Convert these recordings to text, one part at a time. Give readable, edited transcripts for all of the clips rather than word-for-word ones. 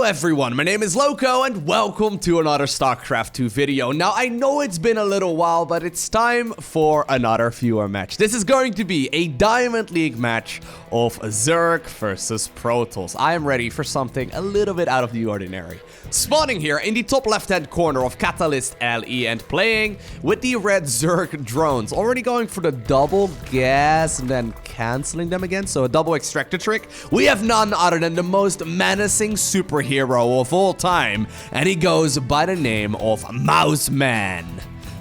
everyone, my name is Lowko and welcome to another StarCraft 2 video. Now I know it's been a little while, but it's time for another viewer match. This is going to be a Diamond League match of Zerg versus Protoss. I am ready for something a little bit out of the ordinary. Spawning here in the top left hand corner of Catalyst LE and playing with the red Zerg drones. Already going for the double gas and then cancelling them again, so a double extractor trick. We have none other than the most menacing superhero of all time, and he goes by the name of Mouse Man.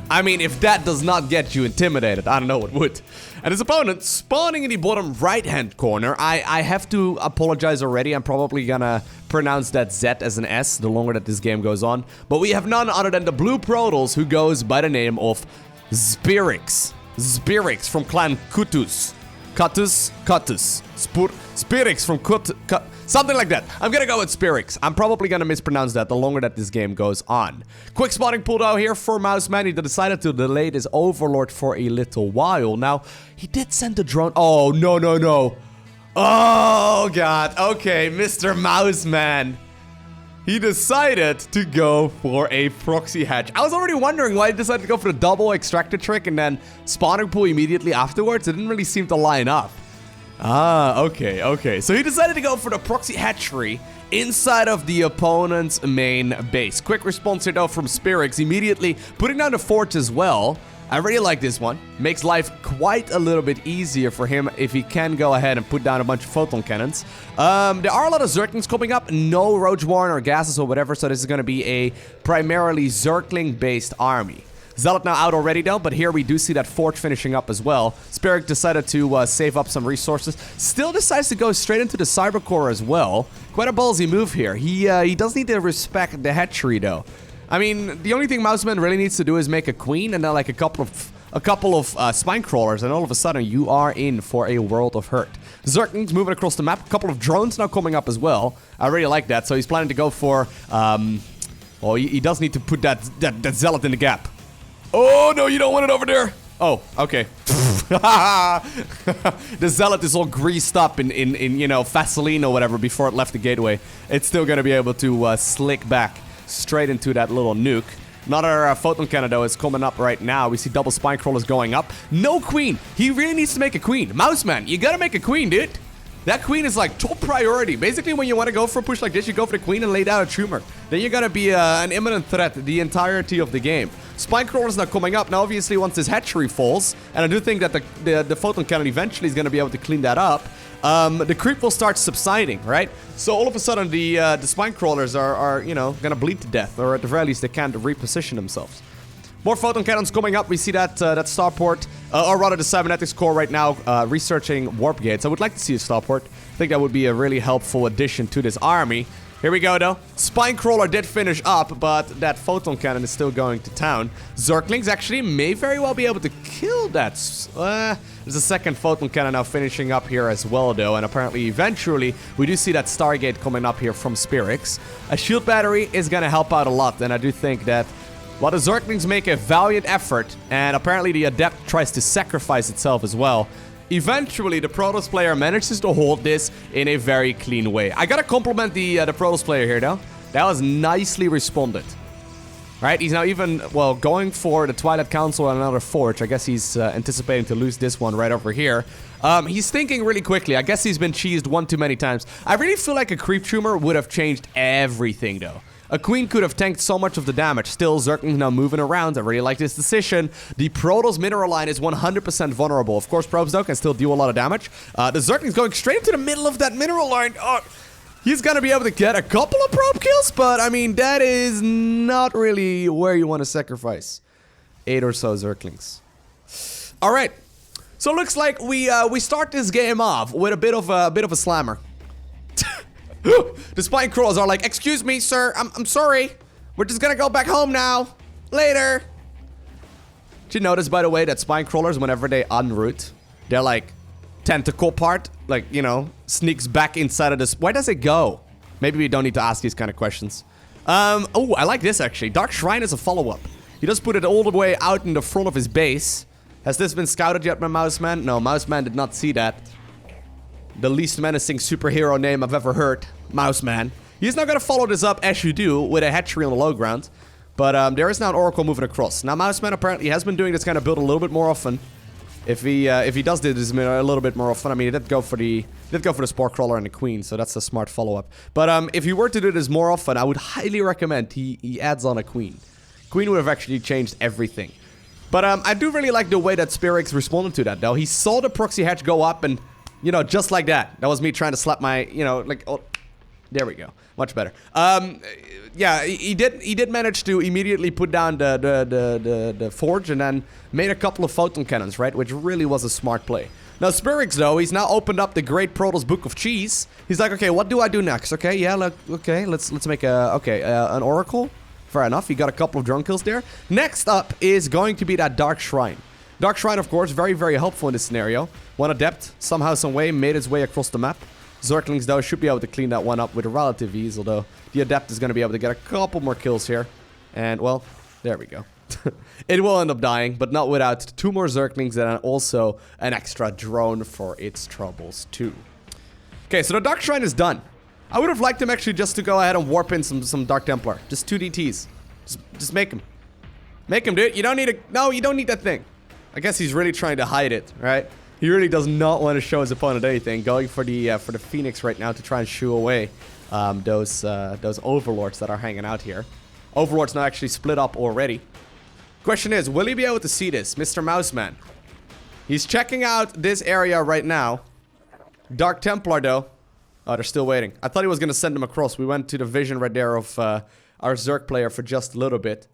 I mean, if that does not get you intimidated, I don't know what would. And his opponent spawning in the bottom right-hand corner. I have to apologize already. I'm probably gonna pronounce that Z as an S the longer that this game goes on. But we have none other than the blue Protoss who goes by the name of Spirix. Spirix from clan Kutus. Spirix from something like that. I'm gonna go with Spirix. I'm probably gonna mispronounce that the longer that this game goes on. Quick spotting pulled out here for Mouse Man. He decided to delay this Overlord for a little while. Now, he did send a drone. Oh, no. Oh, God. Okay, Mr. Mouse Man. He decided to go for a Proxy Hatch. I was already wondering why he decided to go for the double extractor trick and then spawning pool immediately afterwards. It didn't really seem to line up. Ah, okay. So he decided to go for the Proxy Hatchery inside of the opponent's main base. Quick response here though from Spirix, immediately putting down the fort as well. I really like this one. Makes life quite a little bit easier for him if he can go ahead and put down a bunch of photon cannons. There are a lot of Zerglings coming up. No Roach Warren or gases or whatever, so this is going to be a primarily Zergling-based army. Zealot now out already though, but here we do see that fort finishing up as well. Spirit decided to save up some resources. Still decides to go straight into the Cyber Core as well. Quite a ballsy move here. He does need to respect the hatchery though. I mean, the only thing Mouseman really needs to do is make a queen and then like a couple of spine crawlers, and all of a sudden you are in for a world of hurt. Zerglings moving across the map. A couple of drones now coming up as well. I really like that. So he's planning to go for well, he does need to put that zealot in the gap. Oh no, you don't want it over there. Oh, okay. The zealot is all greased up in you know, Vaseline or whatever before it left the gateway. It's still gonna be able to slick back straight into that little nuke. Another photon cannon though is coming up right now. We see double spine crawlers going up. No queen. He really needs to make a queen. Mouseman, you gotta make a queen, dude. That queen is like top priority. Basically, when you want to go for a push like this, you go for the queen and lay down a tumor. Then you're gonna be an imminent threat the entirety of the game. Spine crawlers now coming up. Now, obviously, once this hatchery falls, and I do think that the photon cannon eventually is gonna be able to clean that up. The creep will start subsiding, right? So all of a sudden, the spine crawlers are you know, gonna bleed to death, or at the very least, they can't reposition themselves. More photon cannons coming up. We see that starport, or rather the cybernetics core right now, researching warp gates. I would like to see a starport. I think that would be a really helpful addition to this army. Here we go though. Spine crawler did finish up, but that photon cannon is still going to town. Zerglings actually may very well be able to kill that. There's a second photon cannon now finishing up here as well though, and apparently eventually we do see that Stargate coming up here from Spirix. A shield battery is gonna help out a lot, and I do think that while the Zerglings make a valiant effort, and apparently the Adept tries to sacrifice itself as well, eventually the Protoss player manages to hold this in a very clean way. I gotta compliment the Protoss player here though. That was nicely responded. Right, he's now even, well, going for the Twilight Council and another Forge. I guess he's anticipating to lose this one right over here. He's thinking really quickly. I guess he's been cheesed one too many times. I really feel like a creep tumor would have changed everything though. A queen could have tanked so much of the damage. Still, Zerglings now moving around. I really like this decision. The Protoss mineral line is 100% vulnerable. Of course, probes though can still do a lot of damage. The Zerglings going straight into the middle of that mineral line. He's gonna be able to get a couple of probe kills, but I mean, that is not really where you want to sacrifice 8 or so Zerglings. All right, so looks like we start this game off with a bit of a slammer. The spine crawlers are like, excuse me, sir, I'm sorry. We're just gonna go back home now. Later. Did you notice, by the way, that spine crawlers, whenever they unroot, they're like tentacle part, like, you know, sneaks back inside of this. Where does it go? Maybe we don't need to ask these kind of questions. Oh, I like this actually. Dark Shrine is a follow-up. He does put it all the way out in the front of his base. Has this been scouted yet by Mouseman? No, Mouseman did not see that. The least menacing superhero name I've ever heard. Mouseman. He's not going to follow this up as you do with a hatchery on the low ground. But there is now an Oracle moving across. Now, Mouseman apparently has been doing this kind of build a little bit more often. If he does this a little bit more often, I mean, he did go for the Spore Crawler and the Queen, so that's a smart follow-up. But if he were to do this more often, I would highly recommend he adds on a Queen. Queen would have actually changed everything. But I do really like the way that Spirix responded to that, though. He saw the Proxy Hatch go up and, you know, just like that. That was me trying to slap my, you know, like, oh, there we go. Much better. Yeah, he did manage to immediately put down the forge and then made a couple of photon cannons, right? Which really was a smart play. Now, Spirix, though, he's now opened up the Great Protoss Book of Cheese. He's like, okay, what do I do next? Okay, yeah, look, okay, let's make an Oracle. Fair enough, he got a couple of drone kills there. Next up is going to be that Dark Shrine. Dark Shrine, of course, very, very helpful in this scenario. One Adept, somehow, some way, made his way across the map. Zerglings, though, should be able to clean that one up with a relative ease, although the Adept is going to be able to get a couple more kills here. And, well, there we go. It will end up dying, but not without 2 more Zerglings and also an extra drone for its troubles, too. Okay, so the Dark Shrine is done. I would have liked him actually just to go ahead and warp in some Dark Templar. Just 2 DTs. Just make him. Make him, dude. You don't need a... No, you don't need that thing. I guess he's really trying to hide it, right? He really does not want to show his opponent anything. Going for the Phoenix right now to try and shoo away those Overlords that are hanging out here. Overlord's now actually split up already. Question is, will he be able to see this, Mr. Mouseman? He's checking out this area right now. Dark Templar, though. Oh, they're still waiting. I thought he was going to send them across. We went to the vision right there of our Zerg player for just a little bit.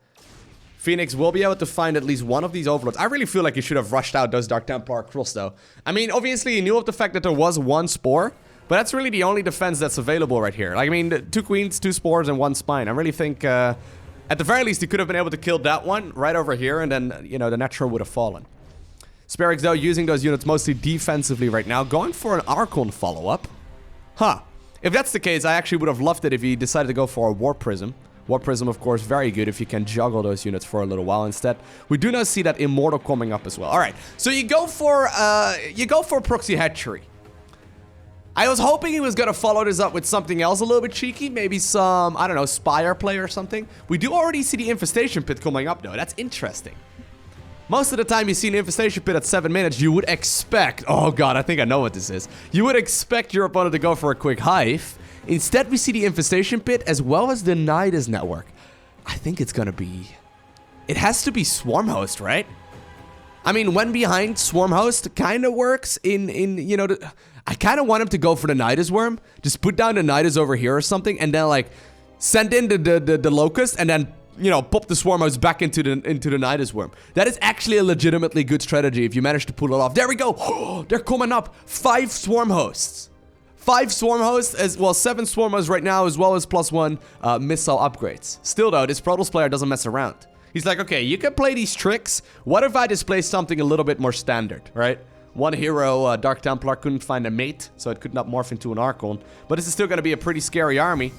Phoenix will be able to find at least one of these Overlords. I really feel like he should have rushed out those Dark Templar across, though. I mean, obviously, he knew of the fact that there was 1 Spore, but that's really the only defense that's available right here. Like, I mean, 2 Queens, 2 Spores, and 1 Spine. I really think, at the very least, he could have been able to kill that one right over here, and then, you know, the Natural would have fallen. Spirix, though, using those units mostly defensively right now, going for an Archon follow-up. Huh. If that's the case, I actually would have loved it if he decided to go for a Warp Prism. Warp Prism, of course, very good if you can juggle those units for a little while. Instead, we do not see that Immortal coming up as well. All right, so you go for Proxy Hatchery. I was hoping he was going to follow this up with something else a little bit cheeky. Maybe some, I don't know, Spire play or something. We do already see the Infestation Pit coming up, though. That's interesting. Most of the time you see an Infestation Pit at 7 minutes, you would expect... Oh god, I think I know what this is. You would expect your opponent to go for a quick Hive. Instead, we see the Infestation Pit as well as the Nydus Network. I think it's gonna be... It has to be Swarm Host, right? I mean, when behind, Swarm Host kind of works in you know... I kind of want him to go for the Nydus Worm. Just put down the Nydus over here or something, and then, like, send in the Locust, and then... You know, pop the Swarm Host back into the Nydus Worm. That is actually a legitimately good strategy if you manage to pull it off. There we go. Oh, they're coming up. 5 Swarm Hosts. 5 Swarm Hosts, as well 7 Swarm Hosts right now, as well as +1 missile upgrades. Still, though, this Protoss player doesn't mess around. He's like, okay, you can play these tricks. What if I display something a little bit more standard, right? One hero, Dark Templar, couldn't find a mate, so it could not morph into an Archon. But this is still going to be a pretty scary army.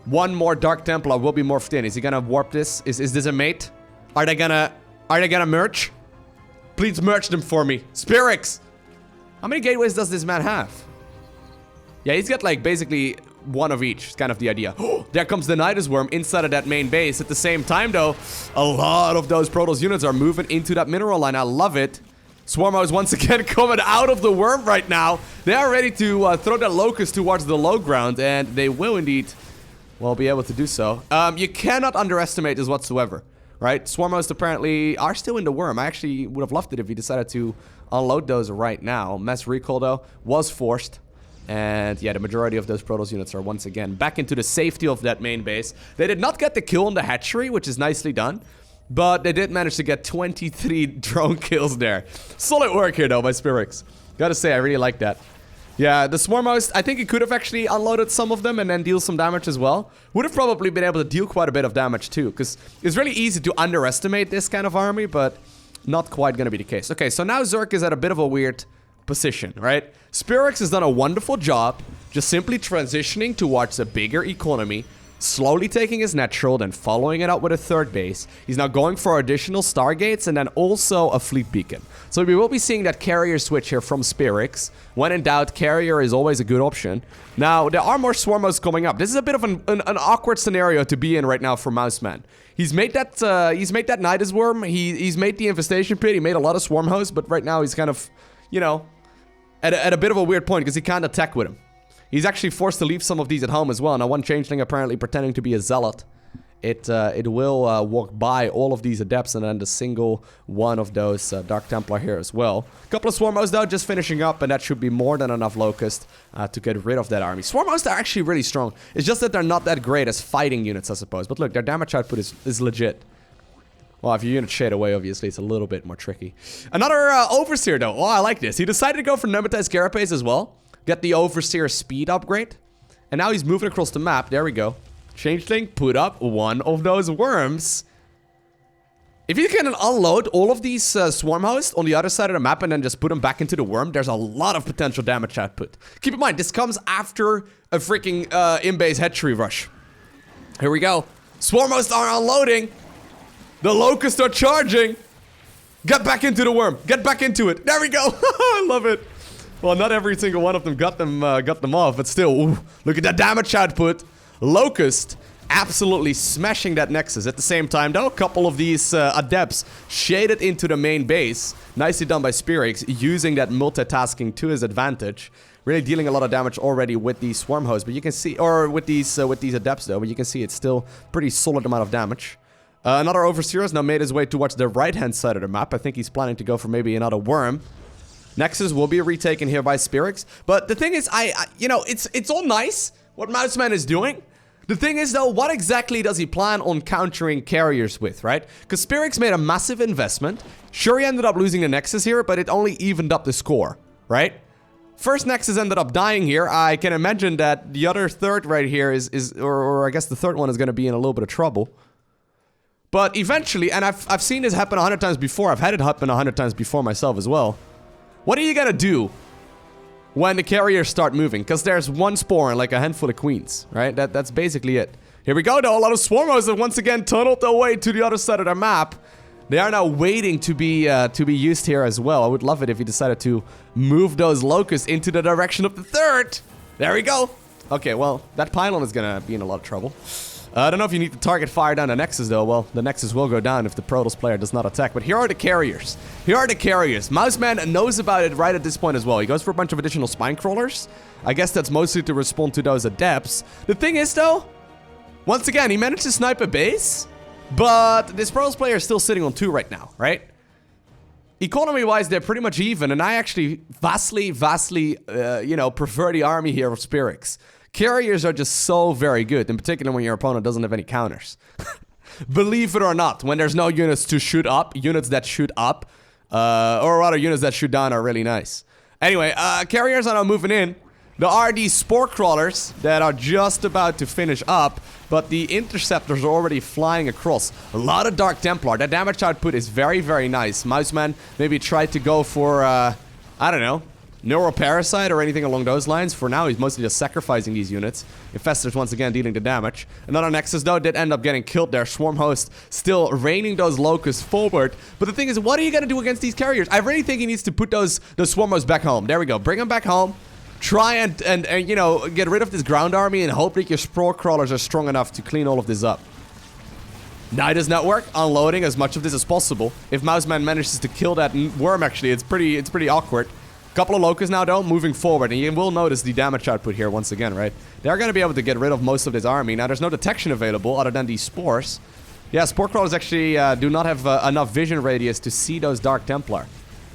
1 more Dark Templar will be morphed in. Is he gonna warp this? Is this a mate? Are they gonna merge? Please merge them for me. Spirix! How many gateways does this man have? Yeah, he's got like basically 1 of each. It's kind of the idea. There comes the Nydus Worm inside of that main base. At the same time, though, a lot of those Protoss units are moving into that mineral line. I love it. Swarmo is once again coming out of the worm right now. They are ready to throw that Locust towards the low ground, and they will indeed... Well, be able to do so. You cannot underestimate this whatsoever, right? Swarmos apparently are still in the worm. I actually would have loved it if he decided to unload those right now. Mass recall, though, was forced. And yeah, the majority of those Protoss units are once again back into the safety of that main base. They did not get the kill on the hatchery, which is nicely done. But they did manage to get 23 drone kills there. Solid work here, though, by Spirix. Gotta say, I really like that. Yeah, the Swarm Host, I think he could have actually unloaded some of them and then deal some damage as well. Would have probably been able to deal quite a bit of damage too, because it's really easy to underestimate this kind of army, but not quite going to be the case. Okay, so now Zerg is at a bit of a weird position, right? Spirix has done a wonderful job just simply transitioning towards a bigger economy, slowly taking his natural, then following it up with a third base. He's now going for additional Stargates and then also a fleet beacon. So we will be seeing that carrier switch here from Spirix. When in doubt, carrier is always a good option. Now, there are more Swarmos coming up. This is a bit of an awkward scenario to be in right now for Mouseman. He's made that Nydus Worm. He's made the Infestation Pit. He made a lot of Swarm hosts, but right now he's kind of, you know, at a bit of a weird point because he can't attack with him. He's actually forced to leave some of these at home as well. Now, one changeling apparently pretending to be a zealot. It will walk by all of these adepts and then the single one of those Dark Templar here as well. A couple of Swarmos though, just finishing up, and that should be more than enough Locust to get rid of that army. Swarmos are actually really strong. It's just that they're not that great as fighting units, I suppose. But look, their damage output is legit. Well, if your units shade away, obviously, it's a little bit more tricky. Another Overseer though. Oh, I like this. He decided to go for Nematized Carapace as well. Get the Overseer speed upgrade. And now he's moving across the map. There we go. Changeling, put up one of those worms. If you can unload all of these swarm hosts on the other side of the map and then just put them back into the worm, there's a lot of potential damage output. Keep in mind, this comes after a freaking in-base hatchery rush. Here we go. Swarm hosts are unloading. The locusts are charging. Get back into the worm. Get back into it. There we go. I love it. Well, not every single one of them got them off, but still, ooh, look at that damage output. Locust absolutely smashing that Nexus. At the same time, though, a couple of these adepts shaded into the main base. Nicely done by Spirix, using that multitasking to his advantage. Really dealing a lot of damage already with these swarm hosts, but you can see, or with these adepts though, but you can see it's still pretty solid amount of damage. Another Overseer has now made his way towards the right-hand side of the map. I think he's planning to go for maybe another worm. Nexus will be retaken here by Spirix. But the thing is, you know, it's all nice what Mouseman is doing. The thing is, though, what exactly does he plan on countering carriers with, right? Because Spirix made a massive investment. Sure, he ended up losing the Nexus here, but it only evened up the score, right? First Nexus ended up dying here. I can imagine that the other third right here or I guess the third one is going to be in a little bit of trouble. But eventually, and I've seen this happen 100 times before. I've had it happen 100 times before myself as well. What are you gonna do when the carriers start moving? Because there's one spore and like a handful of queens, right? That's basically it. Here we go, though. A lot of Swarmos have once again tunneled their way to the other side of their map. They are now waiting to be used here as well. I would love it if he decided to move those locusts into the direction of the third. There we go. Okay, well, that pylon is gonna be in a lot of trouble. I don't know if you need to target fire down the Nexus, though. Well, the Nexus will go down if the Protoss player does not attack. But here are the carriers. Here are the carriers. Mouseman knows about it right at this point as well. He goes for a bunch of additional spine crawlers. I guess that's mostly to respond to those adepts. The thing is, though, once again, he managed to snipe a base. But this Protoss player is still sitting on 2 right now, right? Economy-wise, they're pretty much even. And I actually vastly, you know, prefer the army here of Spirix. Carriers are just so very good, in particular when your opponent doesn't have any counters. Believe it or not, when there's no units to shoot up, units that shoot up, or rather units that shoot down are really nice. Anyway, carriers are now moving in. There are these spore crawlers that are just about to finish up, but the interceptors are already flying across. A lot of Dark Templar. That damage output is very, very nice. Mouseman maybe tried to go for, I don't know, Neuroparasite or anything along those lines. For now, he's mostly just sacrificing these units. Infestors once again dealing the damage. Another Nexus, though, did end up getting killed there. Swarm Host still raining those locusts forward. But the thing is, what are you going to do against these carriers? I really think he needs to put those Swarm Hosts back home. There we go. Bring them back home. Try and you know, get rid of this ground army and hope that your Spore Crawlers are strong enough to clean all of this up. Nydus Network unloading as much of this as possible. If Mouseman manages to kill that worm, actually, it's pretty awkward. Couple of locusts now, though, moving forward, and you will notice the damage output here once again, right? They're going to be able to get rid of most of this army. Now, there's no detection available other than these spores. Yeah, Spore Crawlers actually do not have enough vision radius to see those Dark Templar.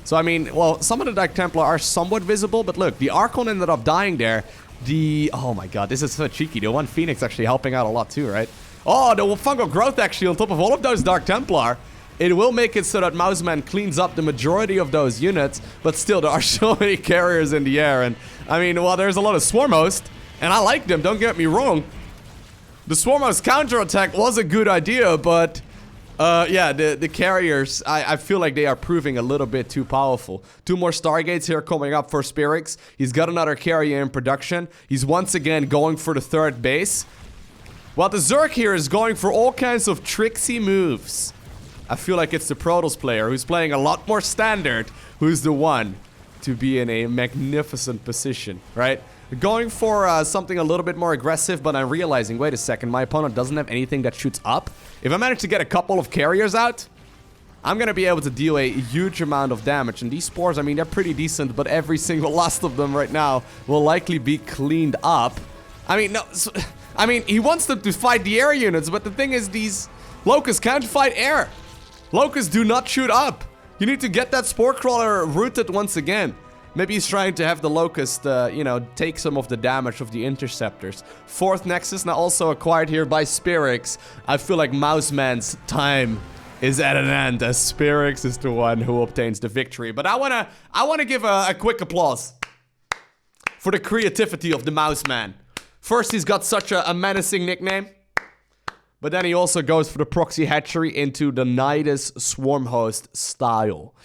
So, I mean, well, some of the Dark Templar are somewhat visible, but look, the Archon ended up dying there. Oh my god, this is so cheeky. The one Phoenix actually helping out a lot too, right? Oh, the fungal growth actually on top of all of those Dark Templar. It will make it so that Mouseman cleans up the majority of those units, but still, there are so many carriers in the air, and, I mean, well, there's a lot of Swarm Host, and I like them, don't get me wrong. The Swarm Host counterattack was a good idea, but, yeah, the carriers, I feel like they are proving a little bit too powerful. 2 more Stargates here coming up for Spirix. He's got another carrier in production. He's once again going for the 3rd base. While the Zerg here is going for all kinds of tricksy moves. I feel like it's the Protoss player who's playing a lot more standard who's the one to be in a magnificent position, right? Going for something a little bit more aggressive, but I'm realizing, wait a second, my opponent doesn't have anything that shoots up. If I manage to get a couple of carriers out, I'm gonna be able to deal a huge amount of damage. And these spores, I mean, they're pretty decent, but every single last of them right now will likely be cleaned up. I mean, no, I mean, he wants them to fight the air units, but the thing is, these locusts can't fight air. Locusts do not shoot up. You need to get that spore crawler rooted once again. Maybe he's trying to have the locust, you know, take some of the damage of the interceptors. 4th Nexus, now also acquired here by Spirix. I feel like Mouseman's time is at an end, as Spirix is the one who obtains the victory. But I wanna give a quick applause for the creativity of the Mouseman. First, he's got such a menacing nickname. But then he also goes for the Proxy Hatchery into the Nydus Swarm host style.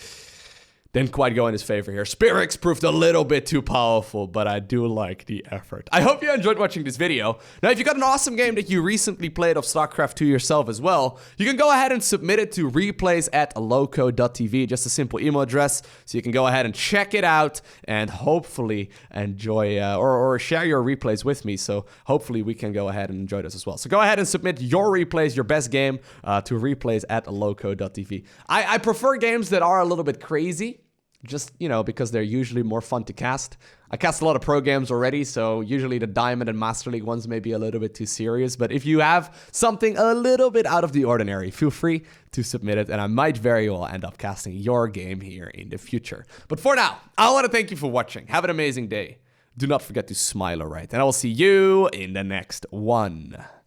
Didn't quite go in his favor here. Spirix proved a little bit too powerful, but I do like the effort. I hope you enjoyed watching this video. Now, if you got an awesome game that you recently played of StarCraft 2 yourself as well, you can go ahead and submit it to replays at LowkoTV. Just a simple email address, so you can go ahead and check it out and hopefully enjoy or share your replays with me. So hopefully we can go ahead and enjoy this as well. So go ahead and submit your replays, your best game, to replays at LowkoTV. I prefer games that are a little bit crazy. Just, you know, because they're usually more fun to cast. I cast a lot of pro games already, so usually the Diamond and Master League ones may be a little bit too serious. But if you have something a little bit out of the ordinary, feel free to submit it, and I might very well end up casting your game here in the future. But for now, I want to thank you for watching. Have an amazing day. Do not forget to smile, alright? And I will see you in the next one.